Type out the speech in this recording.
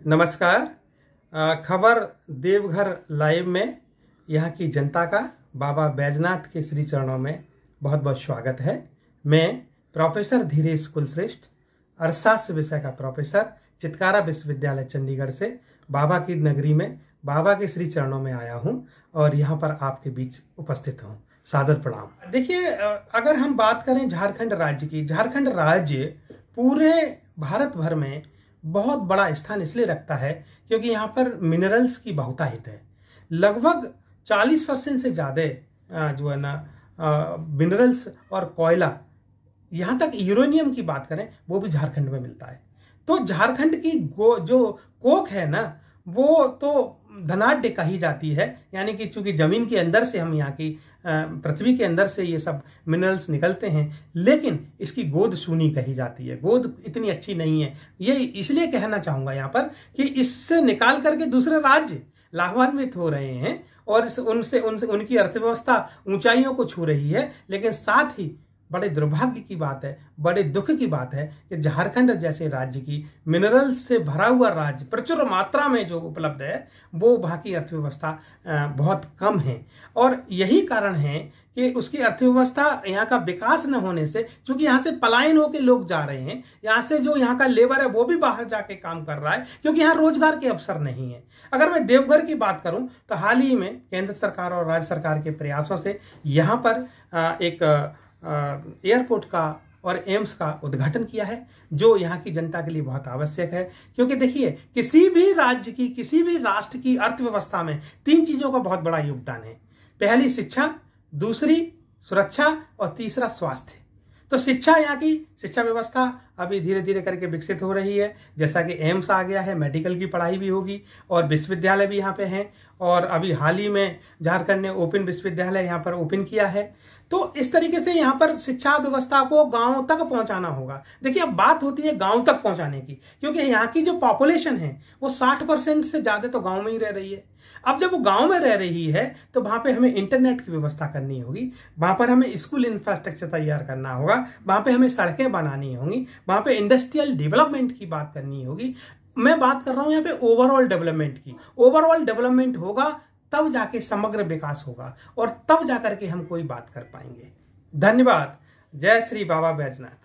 नमस्कार। खबर देवघर लाइव में यहाँ की जनता का बाबा बैजनाथ के श्री चरणों में बहुत बहुत स्वागत है। मैं प्रोफेसर धीरेश कुलश्रेष्ठ, अर्थशास्त्र विषय का प्रोफेसर, चितकारा विश्वविद्यालय चंडीगढ़ से बाबा की नगरी में बाबा के श्री चरणों में आया हूँ और यहाँ पर आपके बीच उपस्थित हूँ। सादर प्रणाम। देखिए, अगर हम बात करें झारखंड राज्य की, झारखंड राज्य पूरे भारत भर में बहुत बड़ा स्थान इसलिए रखता है क्योंकि यहाँ पर मिनरल्स की बहुतायत है। लगभग 40% से ज़्यादा जो है ना मिनरल्स और कोयला, यहाँ तक यूरेनियम की बात करें वो भी झारखंड में मिलता है। तो झारखंड की जो कोख है ना, वो तो धनाढ्य कही जाती है, यानी कि चूंकि जमीन के अंदर से हम यहाँ की पृथ्वी के अंदर से ये सब मिनरल्स निकलते हैं, लेकिन इसकी गोद सूनी कही जाती है, गोद इतनी अच्छी नहीं है। ये इसलिए कहना चाहूंगा यहाँ पर कि इससे निकाल करके दूसरे राज्य लाभान्वित हो रहे हैं और उनकी अर्थव्यवस्था ऊंचाइयों को छू रही है। लेकिन साथ ही बड़े दुर्भाग्य की बात है, बड़े दुख की बात है कि झारखंड जैसे राज्य की मिनरल्स से भरा हुआ राज्य प्रचुर मात्रा में जो उपलब्ध है, वो वहाँ की अर्थव्यवस्था बहुत कम है। और यही कारण है कि उसकी अर्थव्यवस्था यहाँ का विकास न होने से, क्योंकि यहाँ से पलायन होकर लोग जा रहे हैं, यहाँ से जो यहाँ का लेबर है वो भी बाहर जाके काम कर रहा है, क्योंकि यहाँ रोजगार के अवसर नहीं है। अगर मैं देवघर की बात करूं तो हाल ही में केंद्र सरकार और राज्य सरकार के प्रयासों से यहाँ पर एक एयरपोर्ट का और एम्स का उद्घाटन किया है, जो यहाँ की जनता के लिए बहुत आवश्यक है। क्योंकि देखिए, किसी भी राज्य की, किसी भी राष्ट्र की अर्थव्यवस्था में 3 चीजों का बहुत बड़ा योगदान है। पहली शिक्षा, दूसरी सुरक्षा और तीसरा स्वास्थ्य। तो शिक्षा, यहाँ की शिक्षा व्यवस्था अभी धीरे धीरे करके विकसित हो रही है। जैसा कि एम्स आ गया है, मेडिकल की पढ़ाई भी होगी और विश्वविद्यालय भी यहाँ पे हैं। और अभी हाल ही में झारखंड ने ओपन विश्वविद्यालय यहाँ पर ओपन किया है। तो इस तरीके से यहाँ पर शिक्षा व्यवस्था को गांव तक पहुंचाना होगा। देखिए, अब बात होती है गांव तक पहुंचाने की, क्योंकि यहाँ की जो पॉपुलेशन है वो 60% से ज्यादा तो गांव में ही रह रही है। अब जब वो गांव में रह रही है तो वहां पे हमें इंटरनेट की व्यवस्था करनी होगी, वहां पर हमें स्कूल इंफ्रास्ट्रक्चर तैयार करना होगा, वहां पे हमें सड़कें बनानी होंगी, वहां पे इंडस्ट्रियल डेवलपमेंट की बात करनी होगी। मैं बात कर रहा हूं यहाँ पे ओवरऑल डेवलपमेंट की। ओवरऑल डेवलपमेंट होगा तब जाके समग्र विकास होगा और तब जाकर के हम कोई बात कर पाएंगे। धन्यवाद। जय श्री बाबा बैजनाथ।